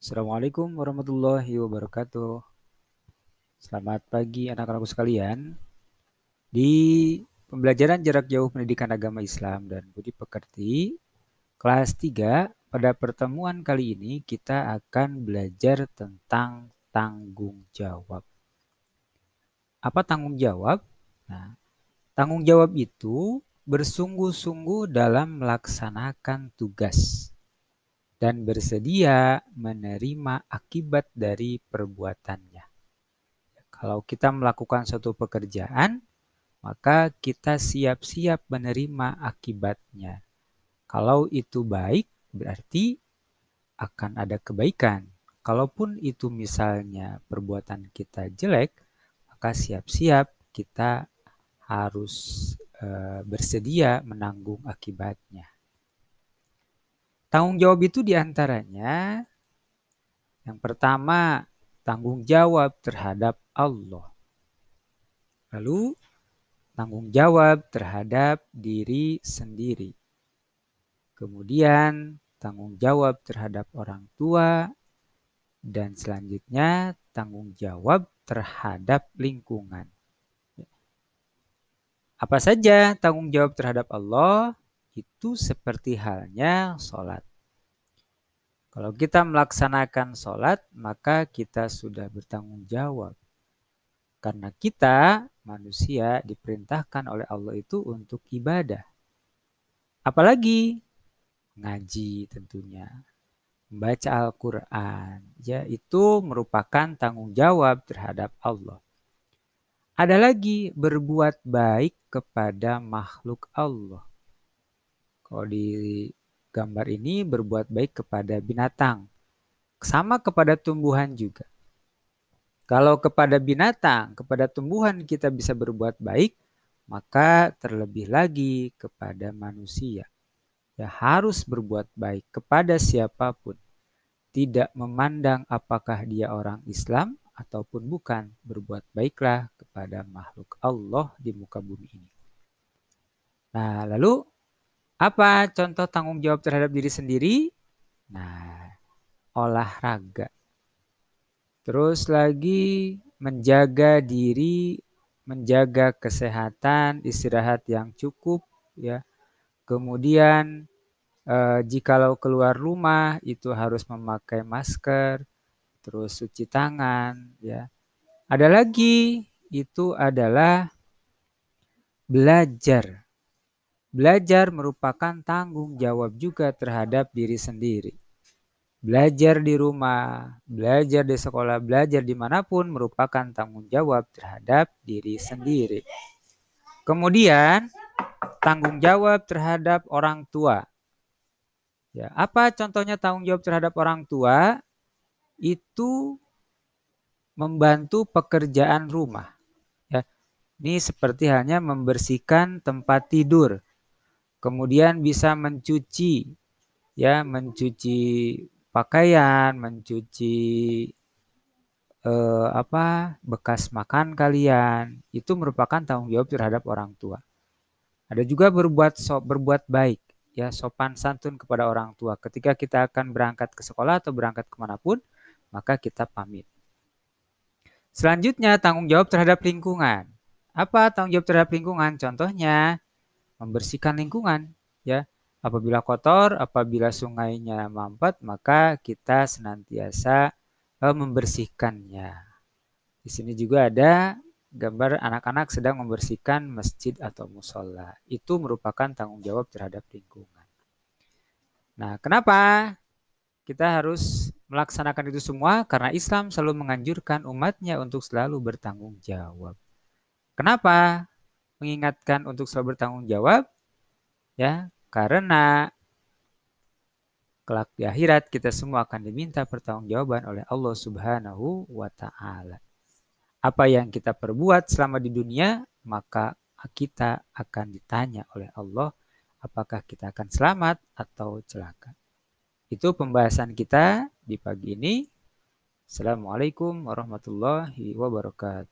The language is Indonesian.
Assalamualaikum warahmatullahi wabarakatuh. Selamat pagi anak-anakku sekalian. Di pembelajaran jarak jauh pendidikan agama Islam dan budi pekerti, kelas 3, pada pertemuan kali ini kita akan belajar tentang tanggung jawab. Apa tanggung jawab? Nah, tanggung jawab itu bersungguh-sungguh dalam melaksanakan tugas dan bersedia menerima akibat dari perbuatannya. Kalau kita melakukan suatu pekerjaan, maka kita siap-siap menerima akibatnya. Kalau itu baik, berarti akan ada kebaikan. Kalaupun itu misalnya perbuatan kita jelek, maka siap-siap kita harus bersedia menanggung akibatnya. Tanggung jawab itu diantaranya, yang pertama, tanggung jawab terhadap Allah. Lalu, tanggung jawab terhadap diri sendiri. Kemudian, tanggung jawab terhadap orang tua. Dan selanjutnya, tanggung jawab terhadap lingkungan. Apa saja tanggung jawab terhadap Allah? Itu seperti halnya sholat. Kalau kita melaksanakan sholat, maka kita sudah bertanggung jawab. Karena kita, manusia, diperintahkan oleh Allah itu untuk ibadah. Apalagi ngaji tentunya, membaca Al-Quran, ya itu merupakan tanggung jawab terhadap Allah. Ada lagi berbuat baik kepada makhluk Allah. Kalau di gambar ini berbuat baik kepada binatang, sama kepada tumbuhan juga. Kalau kepada binatang, kepada tumbuhan kita bisa berbuat baik, maka terlebih lagi kepada manusia. Ya harus berbuat baik kepada siapapun. Tidak memandang apakah dia orang Islam ataupun bukan. Berbuat baiklah kepada makhluk Allah di muka bumi ini. Nah, lalu apa contoh tanggung jawab terhadap diri sendiri? Nah, olahraga. Terus lagi menjaga diri, menjaga kesehatan, istirahat yang cukup, ya. Kemudian jikalau keluar rumah itu harus memakai masker, terus cuci tangan, ya. Ada lagi itu adalah belajar. Belajar merupakan tanggung jawab juga terhadap diri sendiri. Belajar di rumah, belajar di sekolah, belajar dimanapun merupakan tanggung jawab terhadap diri sendiri. Kemudian tanggung jawab terhadap orang tua. Ya, apa contohnya tanggung jawab terhadap orang tua? Itu membantu pekerjaan rumah. Ya, ini seperti halnya membersihkan tempat tidur. Kemudian bisa mencuci, ya, mencuci pakaian, mencuci bekas makan kalian. Itu merupakan tanggung jawab terhadap orang tua. Ada juga berbuat baik, ya, sopan santun kepada orang tua. Ketika kita akan berangkat ke sekolah atau berangkat kemanapun, maka kita pamit. Selanjutnya tanggung jawab terhadap lingkungan. Apa tanggung jawab terhadap lingkungan? Contohnya membersihkan lingkungan, ya. Apabila kotor, apabila sungainya mampet, maka kita senantiasa membersihkannya. Di sini juga ada gambar anak-anak sedang membersihkan masjid atau musola. Itu merupakan tanggung jawab terhadap lingkungan. Nah, kenapa kita harus melaksanakan itu semua? Karena Islam selalu menganjurkan umatnya untuk selalu bertanggung jawab. Kenapa mengingatkan untuk selalu bertanggung jawab? Ya, karena kelak di akhirat kita semua akan diminta pertanggungjawaban oleh Allah Subhanahu wa taala. Apa yang kita perbuat selama di dunia, maka kita akan ditanya oleh Allah apakah kita akan selamat atau celaka. Itu pembahasan kita di pagi ini. Assalamualaikum warahmatullahi wabarakatuh.